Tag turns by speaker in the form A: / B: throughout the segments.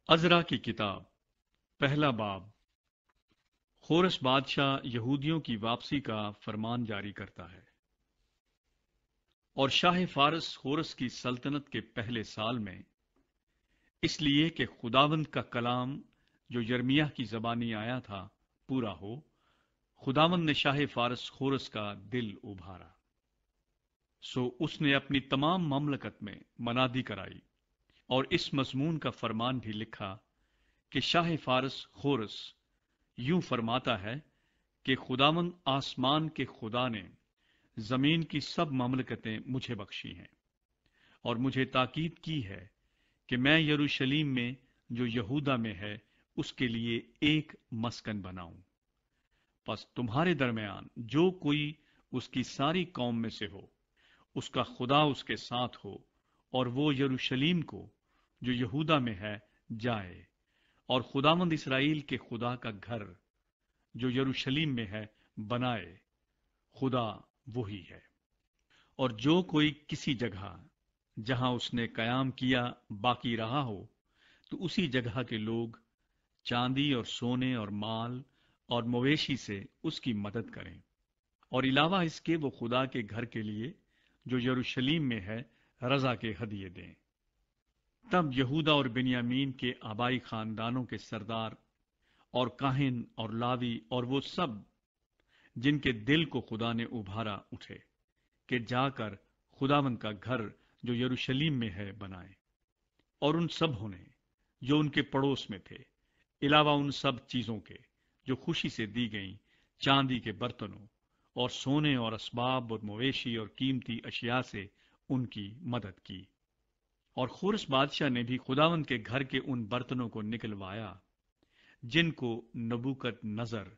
A: عزرا کی کتاب پہلا باب۔ خورش بادشاہ یہودیوں کی واپسی کا فرمان جاری کرتا ہے۔ اور شاہ فارس خورس کی سلطنت کے پہلے سال میں، اس لیے کہ خداوند کا کلام جو یرمیہ کی زبانی آیا تھا پورا ہو، خداوند نے شاہ فارس خورس کا دل ابھارا۔ سو اس نے اپنی تمام مملکت میں منادی کرائی اور اس مضمون کا فرمان بھی لکھا کہ شاہ فارس خورس یوں فرماتا ہے کہ خداوند آسمان کے خدا نے زمین کی سب مملکتیں مجھے بخشی ہیں، اور مجھے تاکید کی ہے کہ میں یروشلیم میں جو یہودا میں ہے اس کے لیے ایک مسکن بناؤں۔ پس تمہارے درمیان جو کوئی اس کی ساری قوم میں سے ہو، اس کا خدا اس کے ساتھ ہو، اور وہ یروشلیم کو جو یہودا میں ہے جائے، اور خداوند اسرائیل کے خدا کا گھر جو یروشلیم میں ہے بنائے۔ خدا وہی ہے۔ اور جو کوئی کسی جگہ جہاں اس نے قیام کیا باقی رہا ہو، تو اسی جگہ کے لوگ چاندی اور سونے اور مال اور مویشی سے اس کی مدد کریں، اور علاوہ اس کے وہ خدا کے گھر کے لیے جو یروشلیم میں ہے رضا کے ہدیے دیں۔ تب یہودا اور بنیامین کے آبائی خاندانوں کے سردار اور کاہن اور لاوی اور وہ سب جن کے دل کو خدا نے ابھارا اٹھے کہ جا کر خداوند کا گھر جو یروشلیم میں ہے بنائے۔ اور ان سبوں نے جو ان کے پڑوس میں تھے، علاوہ ان سب چیزوں کے جو خوشی سے دی گئیں، چاندی کے برتنوں اور سونے اور اسباب اور مویشی اور قیمتی اشیاء سے ان کی مدد کی۔ اور خورس بادشاہ نے بھی خداوند کے گھر کے ان برتنوں کو نکلوایا جن کو نبوکت نظر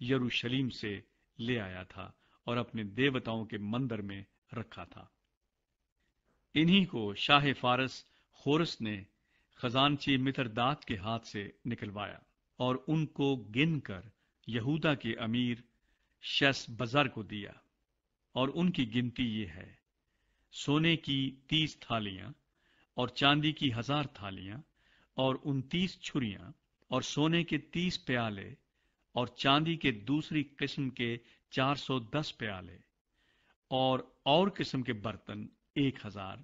A: یروشلیم سے لے آیا تھا اور اپنے دیوتاؤں کے مندر میں رکھا تھا۔ انہی کو شاہ فارس خورس نے خزانچی متردات کے ہاتھ سے نکلوایا اور ان کو گن کر یہودا کے امیر شیس بزر کو دیا۔ اور ان کی گنتی یہ ہے: سونے کی 30 تھالیاں اور چاندی کی 1000 تھالیاں اور 29 چھریاں اور سونے کے 30 پیالے اور چاندی کے دوسری قسم کے 410 پیالے اور قسم کے برتن 1000۔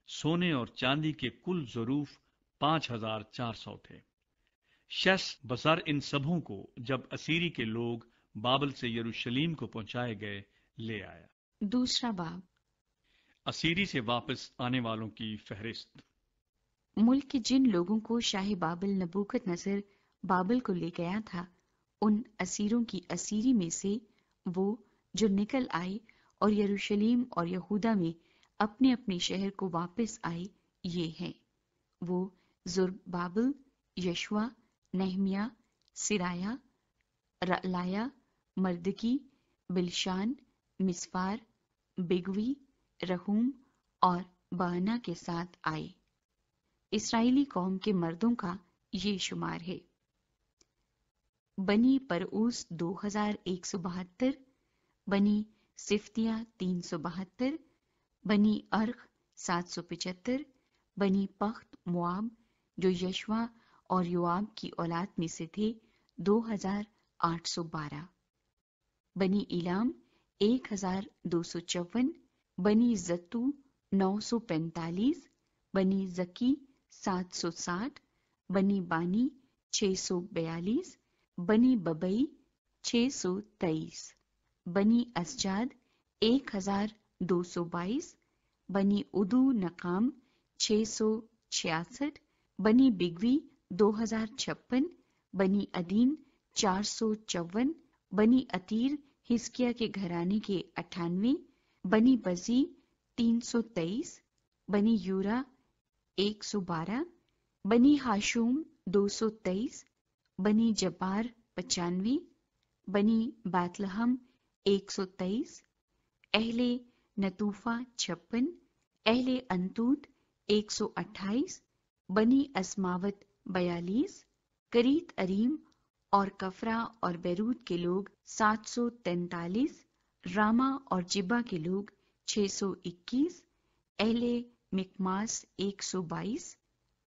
A: سونے اور چاندی کے کل ظروف 5400 تھے۔ شیس بزر ان سبوں کو جب اسیری کے لوگ بابل سے یروشلیم کو پہنچائے گئے لے آیا۔
B: دوسرا باب۔
A: اسیری سے واپس آنے والوں کی فہرست۔
B: ملک کے جن لوگوں کو شاہ بابل نبوکت نصر بابل کو لے گیا تھا، ان اسیروں کی اسیری میں سے وہ جو نکل آئے اور یروشلیم اور یہودا میں اپنے اپنے شہر کو واپس آئے یہ ہیں: وہ زربابل، یشوا، نہمیہ، سرایا، رعلایا، مردکی، بلشان، مسفار، بگوی، رہوم اور بانا کے ساتھ آئے۔ اسرائیلی قوم کے مردوں کا یہ شمار ہے: بنی پرعوس 2172، بنی صفتیہ 372، بنی ارخ 775، بنی پخت مواب جو یشوا اور یواب کی اولاد میں سے تھے 2812، بنی ایلام 1254، بنی زتو 945، بنی زکی 760، بنی بانی 642، بنی ببئی 623، بنی اسجاد 1222، بنی ادو نقام 666، بنی بگوی 2056، بنی ادین 454، بنی عتیر حزقیہ کے گھرانے کے 98، بنی بزی 323، بنی یورا 112، بنی ہاشوم 223، بنی جبار 95، بنی بیت لحم 123، اہل نتوفا 56، اہل انتوت 128، بنی اسماوت 42، کریت اریم اور کفرا اور بیروت کے لوگ 743، راما اور جبا کے لوگ 621، اہل مکماس 122،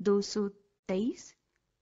B: 223,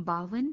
B: 52,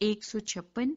B: 156,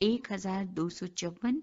B: 1254,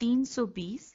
B: 320,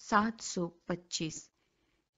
B: 725,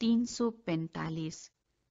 B: 345,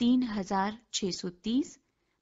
B: 3630,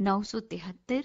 B: 973,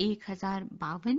B: 1052,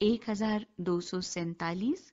B: 1247,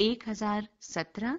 B: 1017,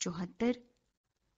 B: 74,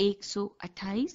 B: 128,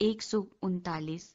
B: 139,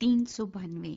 B: 392।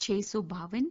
B: 652,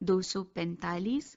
B: 245,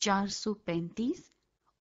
B: 435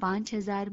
B: 5,000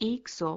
B: 100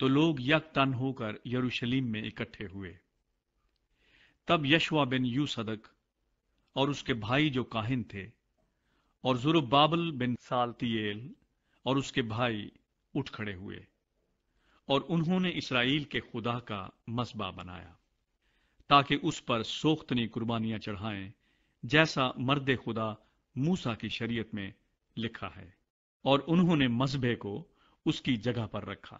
A: تو لوگ یکتن ہو کر یروشلم میں اکٹھے ہوئے۔ تب یشوا بن یوصدق اور اس کے بھائی جو کاہن تھے، اور زربابل بن سالتیل اور اس کے بھائی اٹھ کھڑے ہوئے، اور انہوں نے اسرائیل کے خدا کا مذبح بنایا تاکہ اس پر سوختنی قربانیاں چڑھائیں، جیسا مرد خدا موسیٰ کی شریعت میں لکھا ہے۔ اور انہوں نے مذبح کو اس کی جگہ پر رکھا،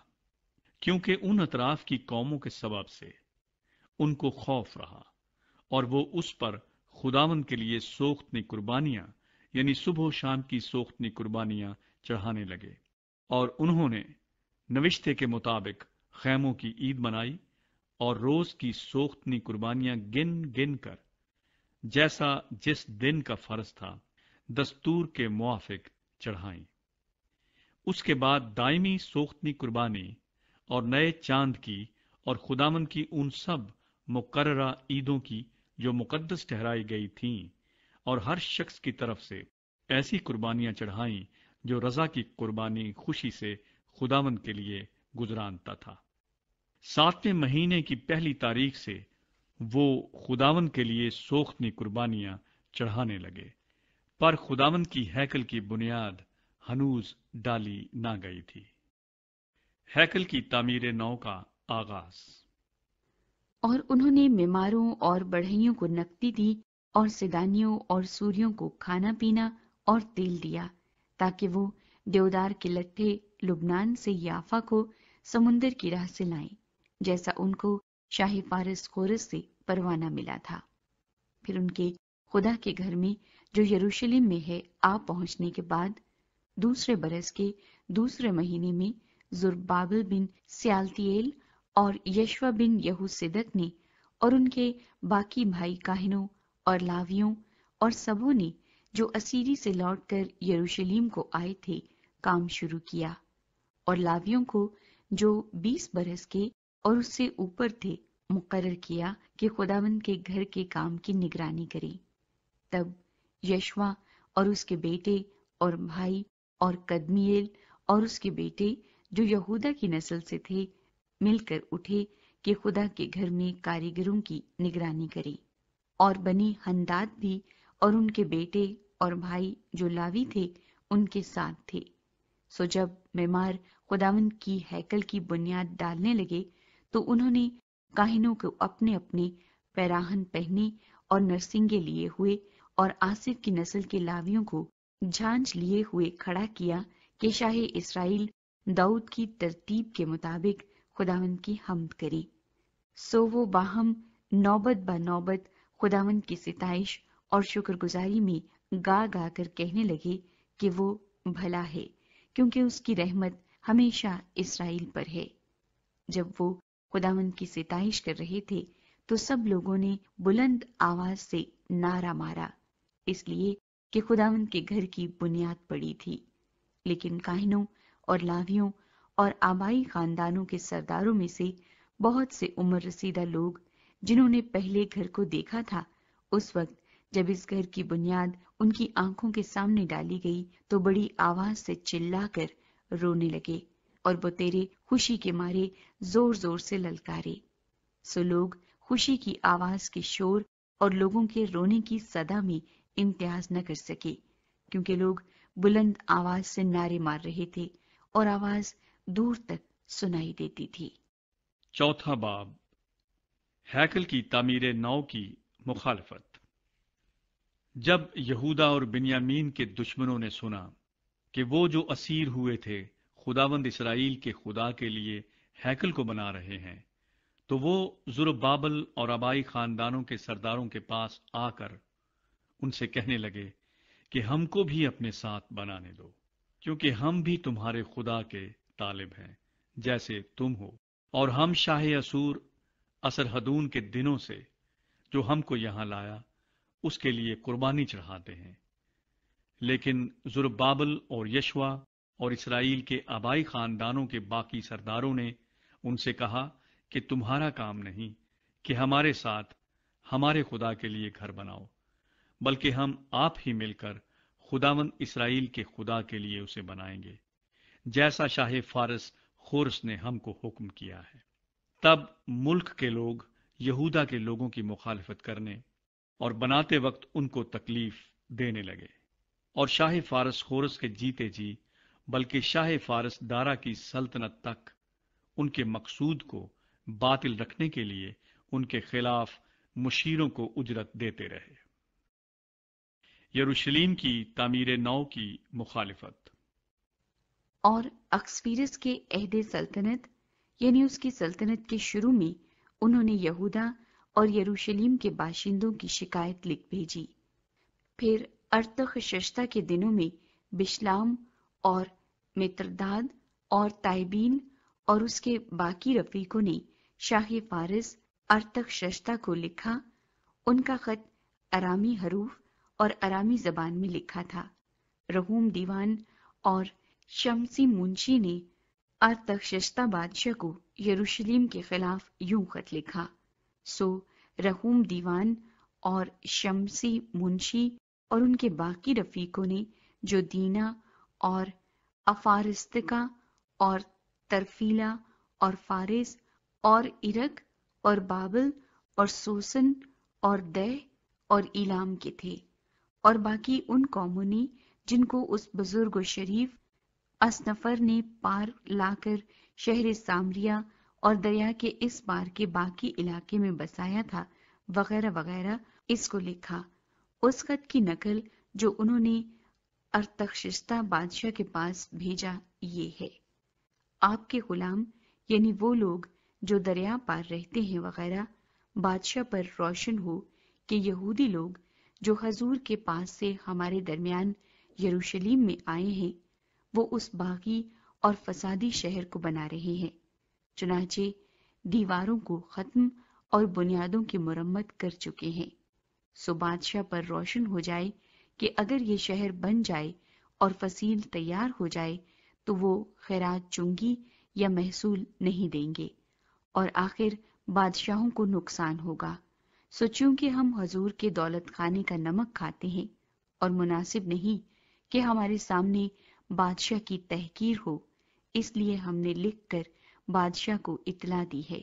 A: کیونکہ ان اطراف کی قوموں کے سبب سے ان کو خوف رہا، اور وہ اس پر خداوند کے لیے سوختنی قربانیاں، یعنی صبح و شام کی سوختنی قربانیاں چڑھانے لگے۔ اور انہوں نے نوشتے کے مطابق خیموں کی عید منائی، اور روز کی سوختنی قربانیاں گن گن کر، جیسا جس دن کا فرض تھا، دستور کے موافق چڑھائیں۔ اس کے بعد دائمی سوختنی قربانی اور نئے چاند کی اور خداوند کی ان سب مقررہ عیدوں کی جو مقدس ٹھہرائی گئی تھیں، اور ہر شخص کی طرف سے ایسی قربانیاں چڑھائیں جو رضا کی قربانی خوشی سے خداوند کے لیے گزرانتا تھا۔ 7ویں مہینے کی پہلی تاریخ سے وہ خداوند کے لیے سوختنی قربانیاں چڑھانے لگے، پر خداوند کی ہیکل کی بنیاد ہنوز ڈالی نہ گئی تھی۔ ہیکل کی تعمیر نو کا آغاز۔
B: اور انہوں نے معماروں اور بڑھئیوں کو نقدی دی، اور سیدانیوں اور سوریوں کو کھانا پینا اور تیل دیا، تاکہ وہ دیودار کے لٹھے لبنان سے یافا کو سمندر کی راہ سے لائیں، جیسا ان کو شاہ فارس خورس سے پروانہ ملا تھا۔ پھر ان کے خدا کے گھر میں جو یروشلم میں ہے آ پہنچنے کے بعد دوسرے برس کے دوسرے مہینے میں زربابل بن سیالتیل اور یشوا بن یہوصدق نے اور ان کے باقی بھائی کاہنوں اور لاویوں اور سبوں نے جو اسیری سے لوٹ کر یروشلم کو آئے تھے کام شروع کیا، اور لاویوں کو جو 20 برس کے اور اس سے اوپر تھے مقرر کیا کہ خداوند کے گھر کے کام کی نگرانی کریں۔ تب یشوا اور اس کے بیٹے اور بھائی اور قدمیل اور اس کے بیٹے جو یہودا کی نسل سے تھے مل کر اٹھے کہ خدا کے گھر میں کاریگروں کی نگرانی کریں، اور بنی ہنداد بھی اور ان کے بیٹے اور بھائی جو لاوی تھے ان کے ساتھ تھے۔ سو جب معمار خداوند کی ہیکل کی بنیاد ڈالنے لگے تو انہوں نے کاہنوں کو اپنے اپنے پیراہن پہنے اور نرسنگے لیے ہوئے، اور آصف کی نسل کے لاویوں کو جھانج لیے ہوئے کھڑا کیا کہ شاہ اسرائیل داؤد کی ترتیب کے مطابق خداوند کی حمد کرے۔ سو وہ باہم نوبت با نوبت خداوند کی ستائش اور شکر گزاری میں گا گا کر کہنے لگے کہ وہ بھلا ہے، کیونکہ اس کی رحمت ہمیشہ اسرائیل پر ہے۔ جب وہ خداوند کی ستائش کر رہے تھے تو سب لوگوں نے بلند آواز سے نعرہ مارا، اس لیے کہ خداوند کے گھر کی بنیاد پڑی تھی۔ لیکن کاہنوں اور لاویوں اور آبائی خاندانوں کے سرداروں میں سے بہت سے عمر رسیدہ لوگ جنہوں نے پہلے گھر کو دیکھا تھا، اس وقت جب اس گھر کی بنیاد ان کی آنکھوں کے سامنے ڈالی گئی تو بڑی آواز سے چلا کر رونے لگے، اور بتیرے خوشی کے مارے زور زور سے للکارے۔ سو لوگ خوشی کی آواز کے شور اور لوگوں کے رونے کی صدا میں امتیاز نہ کر سکے، کیونکہ لوگ بلند آواز سے نعرے مار رہے تھے اور آواز دور تک سنائی دیتی تھی۔
A: چوتھا باب، ہیکل کی تعمیر نو کی مخالفت۔ جب یہودا اور بنیامین کے دشمنوں نے سنا کہ وہ جو اسیر ہوئے تھے خداوند اسرائیل کے خدا کے لیے ہیکل کو بنا رہے ہیں، تو وہ زربابل اور آبائی خاندانوں کے سرداروں کے پاس آ کر ان سے کہنے لگے کہ ہم کو بھی اپنے ساتھ بنانے دو، کیونکہ ہم بھی تمہارے خدا کے طالب ہیں جیسے تم ہو، اور ہم شاہ اسور اسرحدون کے دنوں سے جو ہم کو یہاں لایا اس کے لیے قربانی چڑھاتے ہیں۔ لیکن زربابل اور یشوا اور اسرائیل کے آبائی خاندانوں کے باقی سرداروں نے ان سے کہا کہ تمہارا کام نہیں کہ ہمارے ساتھ ہمارے خدا کے لیے گھر بناؤ، بلکہ ہم آپ ہی مل کر خداوند اسرائیل کے خدا کے لیے اسے بنائیں گے، جیسا شاہ فارس خورس نے ہم کو حکم کیا ہے۔ تب ملک کے لوگ یہودا کے لوگوں کی مخالفت کرنے اور بناتے وقت ان کو تکلیف دینے لگے، اور شاہ فارس خورس کے جیتے جی بلکہ شاہ فارس دارا کی سلطنت تک ان کے مقصود کو باطل رکھنے کے لیے ان کے خلاف مشیروں کو اجرت دیتے رہے۔ یروشلیم کی تعمیر نو کی مخالفت۔
B: اور اکسفیرس کے عہد سلطنت یعنی اس کی سلطنت کے شروع میں انہوں نے یہودا اور یروشلیم کے باشندوں کی شکایت لکھ بھیجی۔ پھر ارتخششتہ کے دنوں میں بشلام اور مترداد اور تائبین اور اس کے باقی رفیقوں نے شاہ فارس ارتخششتہ کو لکھا۔ ان کا خط ارامی حروف اور ارامی زبان میں لکھا تھا۔ رہوم دیوان اور شمسی منشی نے ارتخششتہ بادشاہ کو یروشلیم کے خلاف یوں خط لکھا۔ سو رہوم دیوان اور شمسی منشی اور ان کے باقی رفیقوں نے جو دینا اور افارستکا اور ترفیلا اور فارس اور عرق اور بابل اور سوسن اور دہ اور ایلام کے تھے، اور باقی ان قوموں نے جن کو اس بزرگ و شریف اسنفر نے پار لا کر شہر سامریہ اور دریا کے اس پار کے باقی علاقے میں بسایا تھا، وغیرہ وغیرہ، اس کو لکھا۔ اس خط کی نقل جو انہوں نے ارتخشستہ بادشاہ کے پاس بھیجا یہ ہے: آپ کے غلام یعنی وہ لوگ جو دریا پار رہتے ہیں وغیرہ، بادشاہ پر روشن ہو کہ یہودی لوگ جو حضور کے پاس سے ہمارے درمیان یروشلیم میں آئے ہیں وہ اس باغی اور فسادی شہر کو بنا رہے ہیں، چنانچہ دیواروں کو ختم اور بنیادوں کی مرمت کر چکے ہیں۔ سو بادشاہ پر روشن ہو جائے کہ اگر یہ شہر بن جائے اور فصیل تیار ہو جائے تو وہ خیرات چنگی یا محصول نہیں دیں گے، اور آخر بادشاہوں کو نقصان ہوگا۔ سو چونکہ ہم حضور کے دولت خانے کا نمک کھاتے ہیں اور مناسب نہیں کہ ہمارے سامنے بادشاہ کی تحقیر ہو، اس لیے ہم نے لکھ کر بادشاہ کو اطلاع دی ہے،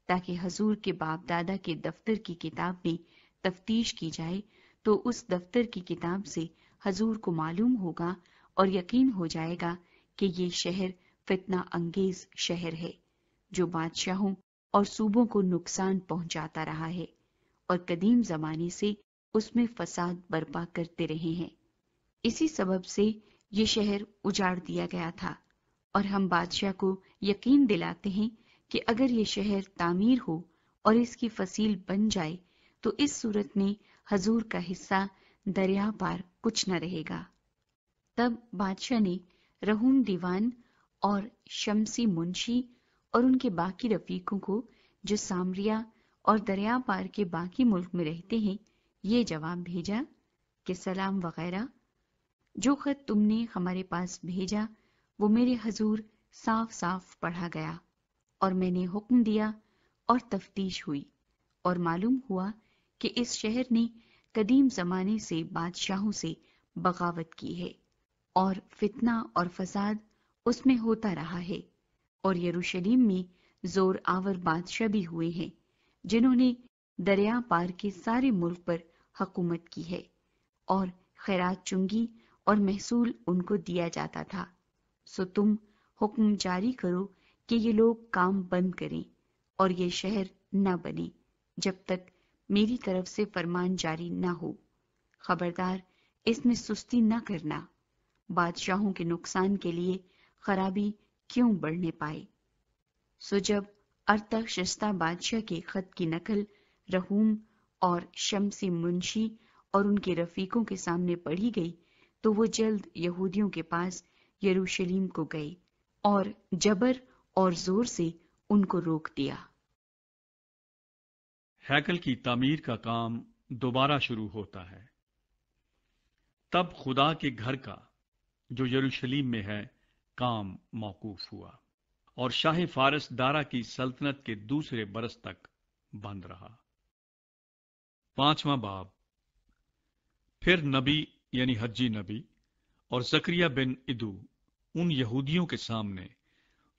B: تاکہ حضور کے باپ دادا کے دفتر کی کتاب میں تفتیش کی جائے تو اس دفتر کی کتاب سے حضور کو معلوم ہوگا اور یقین ہو جائے گا کہ یہ شہر فتنہ انگیز شہر ہے جو بادشاہوں اور صوبوں کو نقصان پہنچاتا رہا ہے اور قدیم زمانے سے اس میں فساد برپا کرتے رہے ہیں۔ اسی سبب سے یہ شہر اجاڑ دیا گیا تھا، اور ہم بادشاہ کو یقین دلاتے ہیں کہ اگر یہ شہر تعمیر ہو اور اس کی فصیل بن جائے تو اس صورت میں حضور کا حصہ دریا پار کچھ نہ رہے گا۔ تب بادشاہ نے رہوم دیوان اور شمسی منشی اور ان کے باقی رفیقوں کو جو سامریہ اور دریا پار کے باقی ملک میں رہتے ہیں یہ جواب بھیجا کہ سلام وغیرہ، جو خط تم نے ہمارے پاس بھیجا وہ میرے حضور صاف صاف پڑھا گیا، اور میں نے حکم دیا اور تفتیش ہوئی، اور معلوم ہوا کہ اس شہر نے قدیم زمانے سے بادشاہوں سے بغاوت کی ہے، اور فتنہ اور فساد اس میں ہوتا رہا ہے، اور یروشلیم میں زور آور بادشاہ بھی ہوئے ہیں جنہوں نے دریا پار کے سارے ملک پر حکومت کی ہے، اور خیرات چنگی اور محصول ان کو دیا جاتا تھا۔ سو تم حکم جاری کرو کہ یہ لوگ کام بند کریں اور یہ شہر نہ بنے جب تک میری طرف سے فرمان جاری نہ ہو۔ خبردار اس میں سستی نہ کرنا، بادشاہوں کے نقصان کے لیے خرابی کیوں بڑھنے پائے۔ سو جب ارتخشستہ بادشاہ کے خط کی نقل رہوم اور شمسی منشی اور ان کے رفیقوں کے سامنے پڑھی گئی تو وہ جلد یہودیوں کے پاس یروشلیم کو گئے اور جبر اور زور سے ان کو روک دیا۔
A: ہیکل کی تعمیر کا کام دوبارہ شروع ہوتا ہے۔ تب خدا کے گھر کا جو یروشلیم میں ہے کام موقوف ہوا، اور شاہ فارس دارا کی سلطنت کے دوسرے برس تک بند رہا۔ 5واں باب۔ پھر نبی یعنی حجی نبی اور زکریا بن ادو ان یہودیوں کے سامنے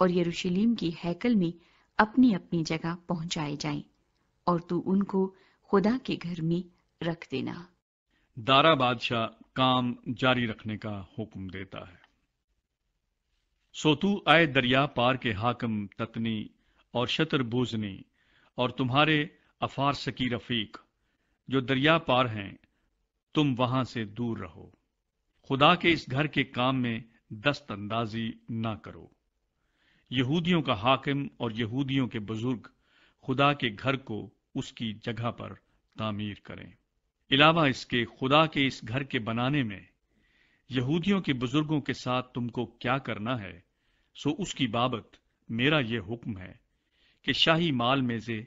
B: اور یروشلم کی ہیکل میں اپنی اپنی جگہ پہنچائے جائیں، اور تو ان کو خدا کے گھر میں رکھ دینا۔
A: دارا بادشاہ کام جاری رکھنے کا حکم دیتا ہے۔ سو تو آئے دریا پار کے حاکم تتنی اور شتر بوزنی اور تمہارے افارسکی رفیق جو دریا پار ہیں، تم وہاں سے دور رہو۔ خدا کے اس گھر کے کام میں دست اندازی نہ کرو۔ یہودیوں کا حاکم اور یہودیوں کے بزرگ خدا کے گھر کو اس کی جگہ پر تعمیر کریں۔ علاوہ اس کے خدا کے اس گھر کے بنانے میں یہودیوں کے بزرگوں کے ساتھ تم کو کیا کرنا ہے، سو اس کی بابت میرا یہ حکم ہے کہ شاہی مال میں سے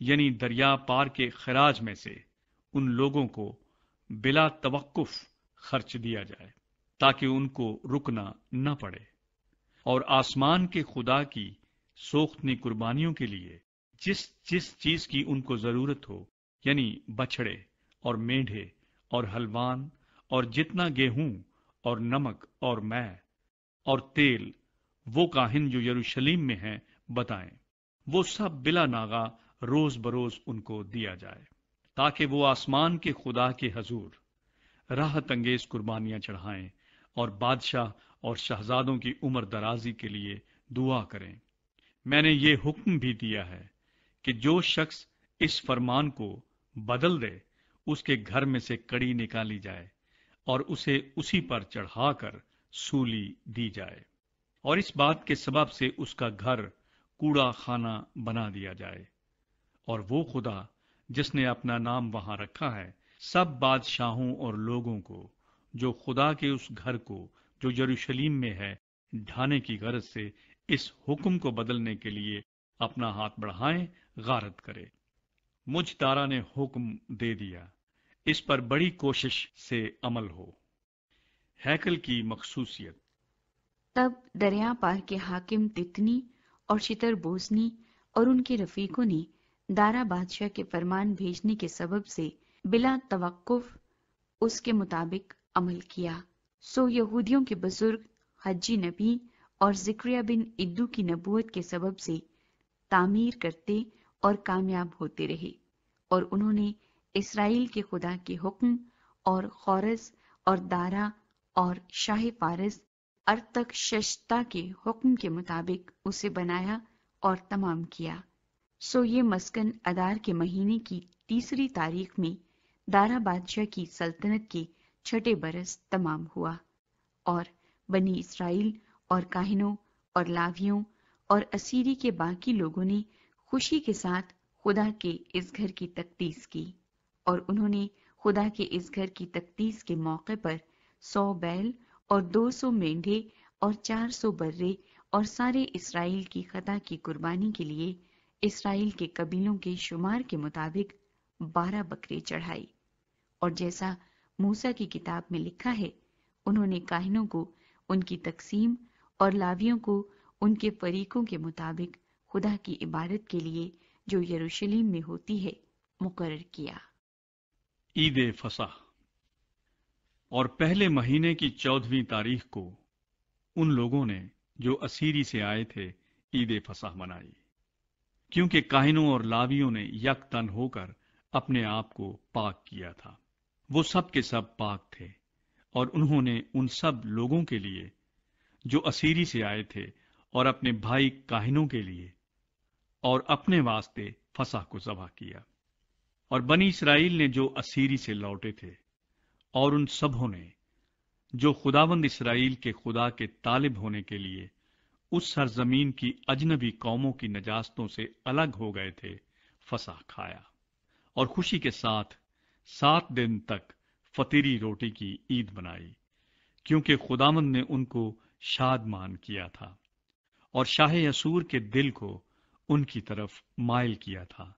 A: یعنی دریا پار کے خراج میں سے ان لوگوں کو بلا توقف خرچ دیا جائے تاکہ ان کو رکنا نہ پڑے، اور آسمان کے خدا کی سوختنی قربانیوں کے لیے جس جس چیز کی ان کو ضرورت ہو، یعنی بچھڑے اور میڈھے اور ہلوان اور جتنا گیہوں اور نمک اور مے اور تیل، وہ کاہن جو یروشلم میں ہیں بتائیں، وہ سب بلا ناغا روز بروز ان کو دیا جائے، تاکہ وہ آسمان کے خدا کے حضور راحت انگیز قربانیاں چڑھائیں اور بادشاہ اور شہزادوں کی عمر درازی کے لیے دعا کریں۔ میں نے یہ حکم بھی دیا ہے کہ جو شخص اس فرمان کو بدل دے، اس کے گھر میں سے کڑی نکالی جائے اور اسے اسی پر چڑھا کر سولی دی جائے، اور اس بات کے سبب سے اس کا گھر کوڑا خانہ بنا دیا جائے۔ اور وہ خدا جس نے اپنا نام وہاں رکھا ہے، سب بادشاہوں اور لوگوں کو جو خدا کے اس گھر کو جو یروشلم میں ہے ڈھانے کی غرض سے اس حکم کو بدلنے کے لیے اپنا ہاتھ بڑھائیں، غارت کرے۔ مجھ دارا نے حکم دے دیا، اس پر بڑی کوشش سے عمل ہو۔ ہیکل کی مخصوصیت۔
B: تب دریا پار کے حاکم تتنی اور شتر بوزنی اور ان کے رفیقوں نے دارا بادشاہ کے فرمان بھیجنے کے سبب سے بلا توقف اس کے مطابق عمل کیا۔ سو یہودیوں کے بزرگ حجی نبی اور زکریا بن ادو کی نبوت کے سبب سے تعمیر کرتے اور کامیاب ہوتے رہے، اور انہوں نے اسرائیل کے خدا کے حکم اور خورس اور دارا اور شاہ فارس ارتخششتا کے حکم کے مطابق اسے بنایا اور تمام کیا۔ سو یہ مسکن ادار کے مہینے کی 3 تاریخ میں دارا بادشاہ کی سلطنت کے 6 برس تمام ہوا، اور بنی اسرائیل اور کاہنوں اور لاویوں اور اسیری کے باقی لوگوں نے خوشی کے ساتھ خدا کے اس گھر کی تقدیس کی، اور انہوں نے خدا کے اس گھر کی تقدیس کے موقع پر 100 بیل اور 200 مینڈھے اور 400 برے اور سارے اسرائیل کی خطا کی قربانی کے لیے اسرائیل کے قبیلوں کے شمار کے مطابق 12 بکرے چڑھائی، اور جیسا موسیٰ کی کتاب میں لکھا ہے، انہوں نے کاہنوں کو ان کی تقسیم اور لاویوں کو ان کے فریقوں کے مطابق خدا کی عبادت کے لیے جو یروشلم میں ہوتی ہے مقرر کیا۔
A: عید فصح۔ اور پہلے مہینے کی 14ویں تاریخ کو ان لوگوں نے جو اسیری سے آئے تھے عید فصح منائی، کیونکہ کاہنوں اور لاویوں نے یک تن ہو کر اپنے آپ کو پاک کیا تھا۔ وہ سب کے سب پاک تھے، اور انہوں نے ان سب لوگوں کے لیے جو اسیری سے آئے تھے اور اپنے بھائی کاہنوں کے لیے اور اپنے واسطے فصح کو ذبح کیا۔ اور بنی اسرائیل نے جو اسیری سے لوٹے تھے اور ان سبوں نے جو خداوند اسرائیل کے خدا کے طالب ہونے کے لیے اس سرزمین کی اجنبی قوموں کی نجاستوں سے الگ ہو گئے تھے، فصح کھایا، اور خوشی کے ساتھ 7 دن تک فطیری روٹی کی عید منائی، کیونکہ خداوند نے ان کو شادمان کیا تھا اور شاہ اسور کے دل کو ان کی طرف مائل کیا تھا،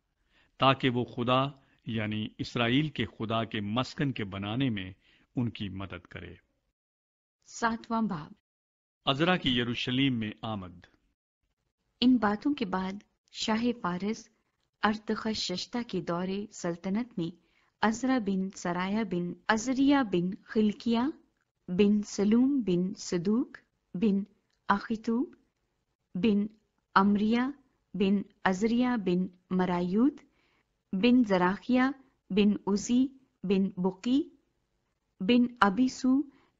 A: تاکہ وہ خدا یعنی اسرائیل کے خدا کے مسکن کے بنانے میں ان کی مدد کرے۔
B: 7واں باب۔
A: عزرا کی یروشلم میں آمد۔
B: ان باتوں کے بعد شاہ فارس ارتخششتا کے دور سلطنت میں عزرا بن سرایا بن عزریہ بن خلقیہ بن سلوم بن صدوق بن اخیتوب بن امریہ بن عزریہ بن مرایوت بن زراخیہ بن عزی بن بقی بن ابیسو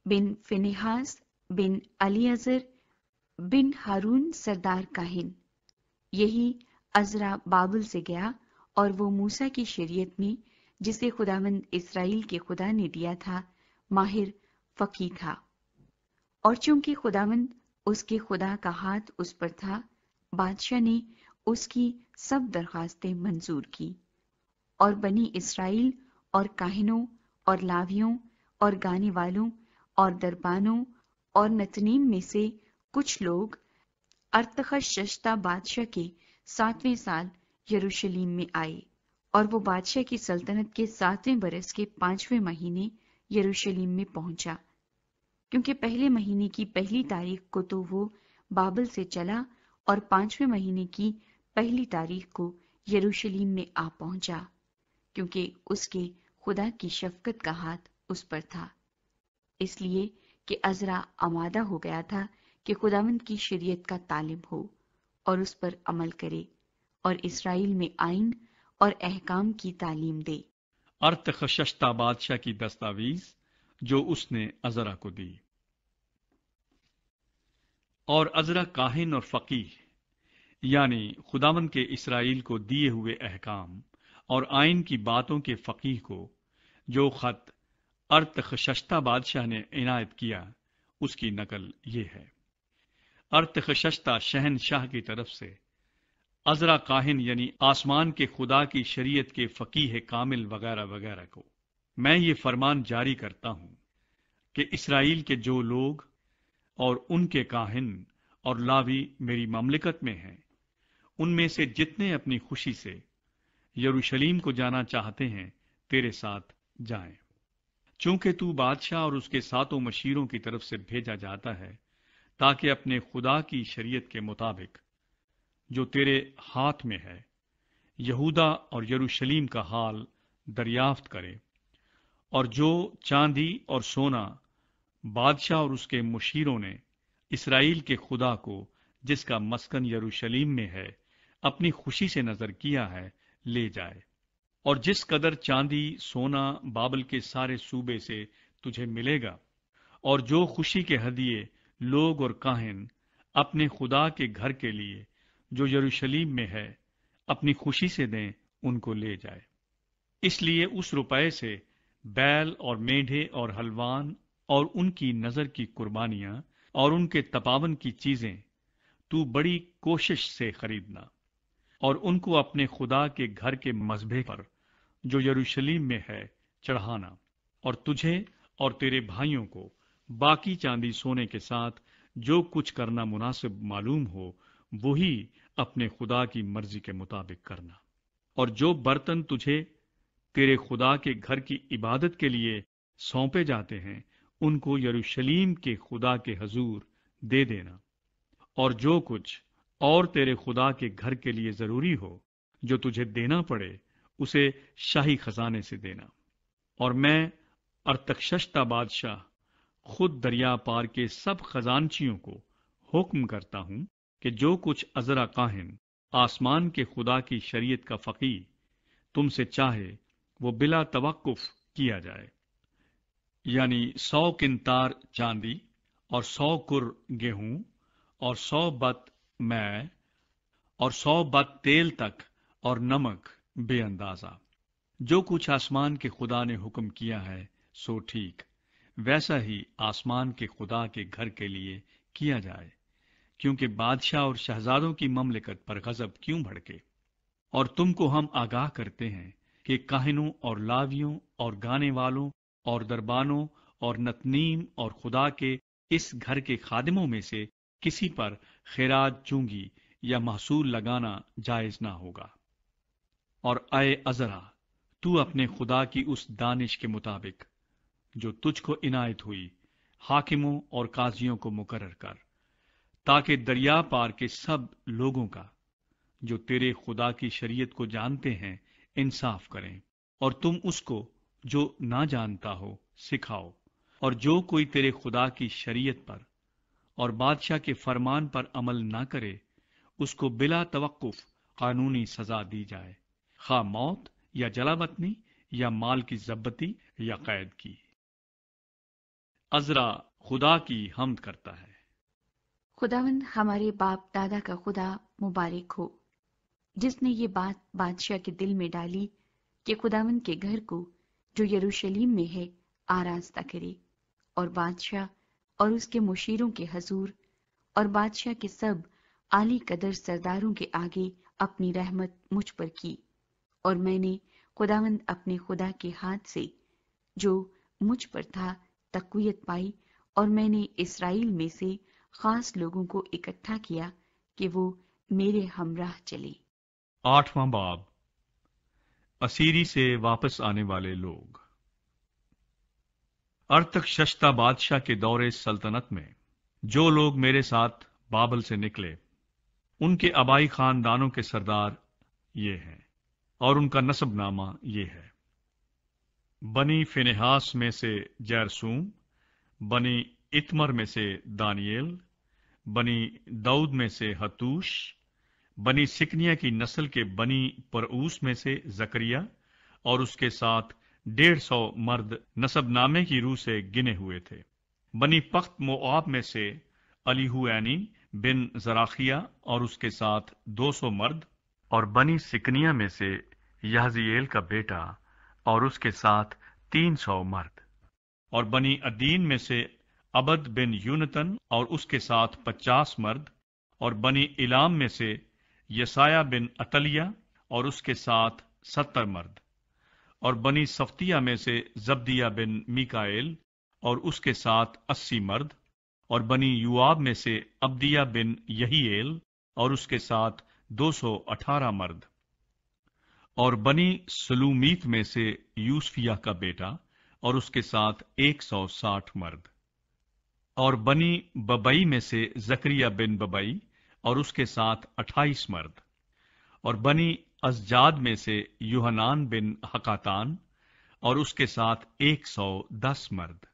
B: بن فنحاس بن الیعزر بن ہارون سردار کاہن۔ یہی عزرا بابل سے گیا اور وہ موسیٰ کی شریعت میں جسے خداوند اسرائیل کے خدا نے دیا تھا ماہر فقیہ تھا، اور چونکہ خداوند اس کے خدا کا ہاتھ اس پر تھا، بادشاہ نے اس کی سب درخواستیں منظور کی، اور بنی اسرائیل اور کاہنوں اور لاویوں اور گانے والوں اور دربانوں اور نتنیم میں سے کچھ لوگ ارتخششتہ بادشاہ کے 7ویں سال یروشلیم میں آئے، اور وہ بادشاہ کی سلطنت کے 7ویں برس کے 5ویں مہینے یروشلیم میں پہنچا، کیونکہ پہلے مہینے کی پہلی تاریخ کو تو وہ بابل سے چلا اور 5ویں مہینے کی پہلی تاریخ کو یروشلیم میں آ پہنچا، کیونکہ اس کے خدا کی شفقت کا ہاتھ اس پر تھا، اس لیے کہ عزرا آمادہ ہو گیا تھا کہ خداوند کی شریعت کا طالب ہو اور اس پر عمل کرے اور اسرائیل میں آئین اور احکام کی تعلیم دے۔
A: ارتخششتہ بادشاہ کی دستاویز جو اس نے عزرا کو دی۔ اور عزرا کاہن اور فقیہ، یعنی خداوند کے اسرائیل کو دیے ہوئے احکام اور آئین کی باتوں کے فقیہ کو، جو خط ارتخششتہ بادشاہ نے عنایت کیا، اس کی نقل یہ ہے۔ ارتخششتہ شہنشاہ کی طرف سے عزرا کاہن یعنی آسمان کے خدا کی شریعت کے فقیہ کامل وغیرہ وغیرہ کو، میں یہ فرمان جاری کرتا ہوں کہ اسرائیل کے جو لوگ اور ان کے کاہن اور لاوی میری مملکت میں ہیں، ان میں سے جتنے اپنی خوشی سے یروشلیم کو جانا چاہتے ہیں تیرے ساتھ جائیں، چونکہ تو بادشاہ اور اس کے 7 مشیروں کی طرف سے بھیجا جاتا ہے، تاکہ اپنے خدا کی شریعت کے مطابق جو تیرے ہاتھ میں ہے یہودا اور یروشلیم کا حال دریافت کرے، اور جو چاندی اور سونا بادشاہ اور اس کے مشیروں نے اسرائیل کے خدا کو، جس کا مسکن یروشلیم میں ہے، اپنی خوشی سے نظر کیا ہے، لے جائے، اور جس قدر چاندی سونا بابل کے سارے صوبے سے تجھے ملے گا، اور جو خوشی کے ہدیے لوگ اور کاہن اپنے خدا کے گھر کے لیے جو یروشلیم میں ہے اپنی خوشی سے دیں، ان کو لے جائے۔ اس لیے اس روپے سے بیل اور میڈھے اور حلوان اور ان کی نظر کی قربانیاں اور ان کے تپاون کی چیزیں تو بڑی کوشش سے خریدنا، اور ان کو اپنے خدا کے گھر کے مذبح پر جو یروشلیم میں ہے چڑھانا، اور تجھے اور تیرے بھائیوں کو باقی چاندی سونے کے ساتھ جو کچھ کرنا مناسب معلوم ہو وہی اپنے خدا کی مرضی کے مطابق کرنا، اور جو برتن تجھے تیرے خدا کے گھر کی عبادت کے لیے سونپے جاتے ہیں ان کو یروشلیم کے خدا کے حضور دے دینا، اور جو کچھ اور تیرے خدا کے گھر کے لیے ضروری ہو جو تجھے دینا پڑے اسے شاہی خزانے سے دینا۔ اور میں ارتخششتہ بادشاہ خود دریا پار کے سب خزانچیوں کو حکم کرتا ہوں کہ جو کچھ عزرا کاہن آسمان کے خدا کی شریعت کا فقیہ تم سے چاہے وہ بلا توقف کیا جائے، یعنی 100 کنتار چاندی اور 100 کر گیہوں اور 100 بت میں اور 100 بت تیل تک اور نمک بے اندازہ، جو کچھ آسمان کے خدا نے حکم کیا ہے سو ٹھیک ویسا ہی آسمان کے خدا کے گھر کے لیے کیا جائے، کیونکہ بادشاہ اور شہزادوں کی مملکت پر غضب کیوں بھڑکے۔ اور تم کو ہم آگاہ کرتے ہیں کہ کاہنوں اور لاویوں اور گانے والوں اور دربانوں اور نتنیم اور خدا کے اس گھر کے خادموں میں سے کسی پر خیرات چونگی یا محصول لگانا جائز نہ ہوگا۔ اور اے عزرا، تو اپنے خدا کی اس دانش کے مطابق جو تجھ کو عنایت ہوئی حاکموں اور قاضیوں کو مقرر کر، تاکہ دریا پار کے سب لوگوں کا جو تیرے خدا کی شریعت کو جانتے ہیں انصاف کریں، اور تم اس کو جو نہ جانتا ہو سکھاؤ، اور جو کوئی تیرے خدا کی شریعت پر اور بادشاہ کے فرمان پر عمل نہ کرے اس کو بلا توقف قانونی سزا دی جائے، خواہ موت یا جلا وطنی یا مال کی ضبطی یا قید کی۔ عزرا خدا کی حمد کرتا ہے۔
B: خداوند ہمارے باپ دادا کا خدا مبارک ہو، جس نے یہ بات بادشاہ کے دل میں ڈالی کہ خداوند کے گھر کو جو یروشلم میں ہے آراستہ کرے، اور بادشاہ اور اس کے مشیروں کے حضور اور بادشاہ کے سب عالی قدر سرداروں کے آگے اپنی رحمت مجھ پر کی، اور میں نے خداوند اپنے خدا کے ہاتھ سے جو مجھ پر تھا تقویت پائی، اور میں نے اسرائیل میں سے خاص لوگوں کو اکٹھا کیا کہ وہ میرے ہمراہ چلے۔
A: 8واں باب، اسیری سے واپس آنے والے لوگ۔ ارتخششتہ بادشاہ کے دور سلطنت میں جو لوگ میرے ساتھ بابل سے نکلے، ان کے آبائی خاندانوں کے سردار یہ ہیں، اور ان کا نسب نامہ یہ ہے: بنی فنحاس میں سے جرسوم، بنی اتمر میں سے دانییل، بنی داؤد میں سے حتوش، بنی سکنیا کی نسل کے بنی پرعوس میں سے زکریا اور اس کے ساتھ 150 مرد نسب نامے کی روح سے گنے ہوئے تھے۔ بنی پخت موآب میں سے الیہوینی بن زراخیہ اور اس کے ساتھ 200 مرد، اور بنی سکنیا میں سے یحزییل کا بیٹا اور اس کے ساتھ 300 مرد، اور بنی عدین میں سے عبد بن یونتن اور اس کے ساتھ 50 مرد، اور بنی الام میں سے یسایہ بن عتلیہ اور اس کے ساتھ 70 مرد، اور بنی صفتیہ میں سے زبدیہ بن میکائیل اور اس کے ساتھ 80 مرد، اور بنی یوآب میں سے عبدیہ بن یہییل اور اس کے ساتھ 218 مرد، اور بنی سلومیت میں سے یوسفیہ کا بیٹا اور اس کے ساتھ 160 مرد، اور بنی ببئی میں سے زکریہ بن ببئی اور اس کے ساتھ 28 مرد، اور بنی ازجاد میں سے یوحنان بن حقاتان اور اس کے ساتھ 110 مرد،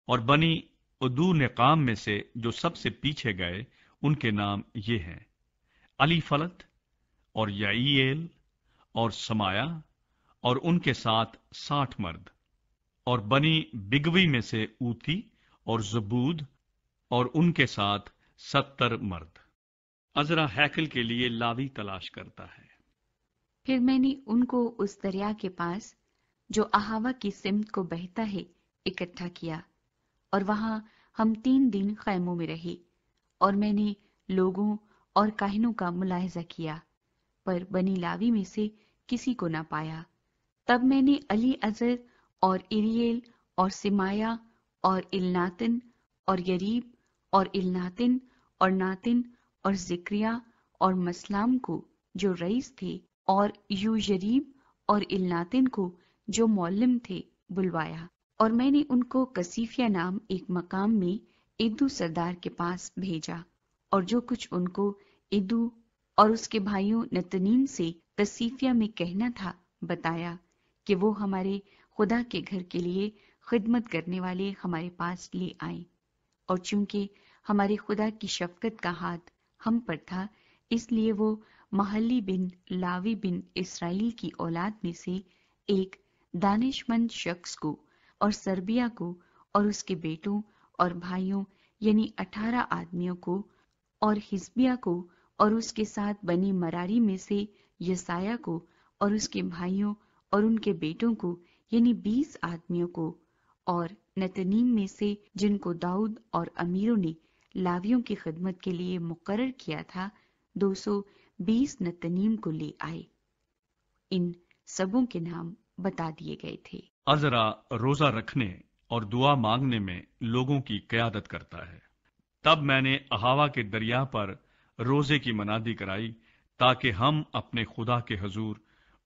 A: اور بنی ادو نقام میں سے جو سب سے پیچھے گئے ان کے نام یہ ہیں: علی فلت اور یعییل اور سمایا اور ان کے ساتھ 60 مرد، اور بنی بگوی میں سے اوتی اور زبود اور ان کے ساتھ 70 مرد۔ عزرا ہیکل کے لیے لاوی تلاش کرتا ہے۔
B: پھر میں نے ان کو اس دریا کے پاس جو اہاوا کی سمت کو بہتا ہے اکٹھا کیا، اور وہاں ہم 3 دن خیموں میں رہے، اور میں نے لوگوں اور کاہنوں کا ملاحظہ کیا، پر بنی لاوی میں سے کسی کو نہ پایا۔ تب میں نے علی عزر اور اریل اور سمایا اور الناتن اور یریب اور الناتن اور ناتن اور زکریہ اور مسلام کو جو رئیس تھے، اور یویریب اور الناتن کو جو معلم تھے بلوایا، اور میں نے ان کو کسیفیہ نام ایک مقام میں ادو سردار کے پاس بھیجا، اور جو کچھ ان کو ادو اور اس کے بھائیوں نتنیم سے کسیفیہ میں کہنا تھا بتایا، کہ وہ ہمارے خدا کے گھر کے لیے خدمت کرنے والے ہمارے پاس لے آئیں، اور چونکہ ہمارے خدا کی شفقت کا ہاتھ ہم پر تھا، اس لیے وہ محلی بن لاوی بن اسرائیل کی اولاد میں سے ایک دانش مند شخص کو اور سربیا کو اور اس کے بیٹوں اور بھائیوں یعنی 18 آدمیوں کو، اور حزبیہ کو اور اس کے ساتھ بنی مراری میں سے یسایہ کو اور اس کے بھائیوں اور ان کے بیٹوں کو یعنی 20 آدمیوں کو، اور نتنیم میں سے جن کو داؤد اور امیروں نے لاویوں کی خدمت کے لیے مقرر کیا تھا 220 نتنیم کو لے آئے۔ ان سبوں کے نام بتا دیے گئے تھے۔
A: عزرا روزہ رکھنے اور دعا مانگنے میں لوگوں کی قیادت کرتا ہے۔ تب میں نے اہاوا کے دریا پر روزے کی منادی کرائی، تاکہ ہم اپنے خدا کے حضور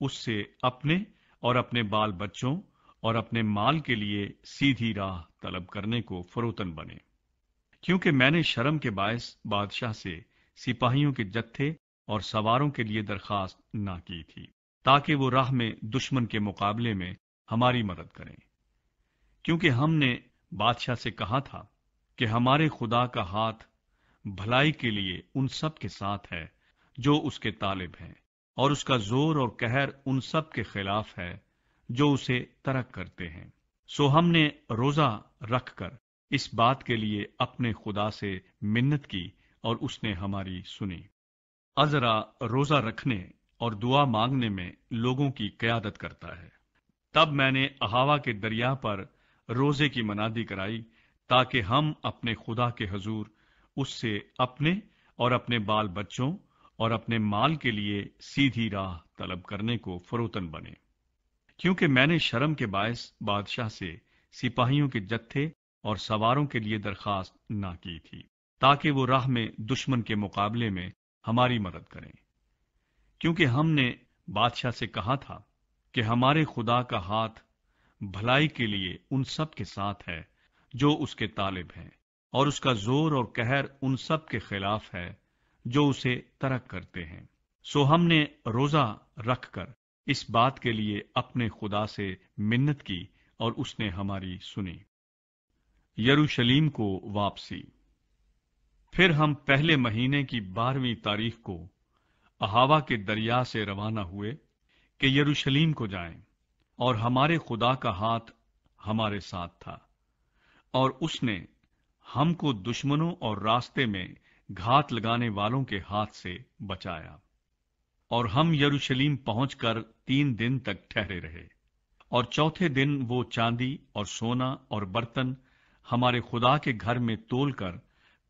A: اس سے اپنے اور اپنے بال بچوں اور اپنے مال کے لیے سیدھی راہ طلب کرنے کو فروتن بنے، کیونکہ میں نے شرم کے باعث بادشاہ سے سپاہیوں کے جتھے اور سواروں کے لیے درخواست نہ کی تھی، تاکہ وہ راہ میں دشمن کے مقابلے میں ہماری مدد کریں، کیونکہ ہم نے بادشاہ سے کہا تھا کہ ہمارے خدا کا ہاتھ بھلائی کے لیے ان سب کے ساتھ ہے جو اس کے طالب ہیں، اور اس کا زور اور قہر ان سب کے خلاف ہے جو اسے ترک کرتے ہیں۔ سو ہم نے روزہ رکھ کر اس بات کے لیے اپنے خدا سے منت کی اور اس نے ہماری سنی۔ عذرا روزہ رکھنے اور دعا مانگنے میں لوگوں کی قیادت کرتا ہے۔ تب میں نے اہاوا کے دریا پر روزے کی منادی کرائی تاکہ ہم اپنے خدا کے حضور اس سے اپنے اور اپنے بال بچوں اور اپنے مال کے لیے سیدھی راہ طلب کرنے کو فروتن بنے، کیونکہ میں نے شرم کے باعث بادشاہ سے سپاہیوں کے جتھے اور سواروں کے لیے درخواست نہ کی تھی، تاکہ وہ راہ میں دشمن کے مقابلے میں ہماری مدد کریں، کیونکہ ہم نے بادشاہ سے کہا تھا کہ ہمارے خدا کا ہاتھ بھلائی کے لیے ان سب کے ساتھ ہے جو اس کے طالب ہیں، اور اس کا زور اور قہر ان سب کے خلاف ہے جو اسے ترک کرتے ہیں۔ سو ہم نے روزہ رکھ کر اس بات کے لیے اپنے خدا سے منت کی اور اس نے ہماری سنی۔ یروشلیم کو واپسی۔ پھر ہم پہلے مہینے کی 12ویں تاریخ کو اہاوا کے دریا سے روانہ ہوئے کہ یروشلیم کو جائیں، اور ہمارے خدا کا ہاتھ ہمارے ساتھ تھا، اور اس نے ہم کو دشمنوں اور راستے میں گھات لگانے والوں کے ہاتھ سے بچایا، اور ہم یروشلیم پہنچ کر 3 دن تک ٹھہرے رہے، اور چوتھے دن وہ چاندی اور سونا اور برتن ہمارے خدا کے گھر میں تول کر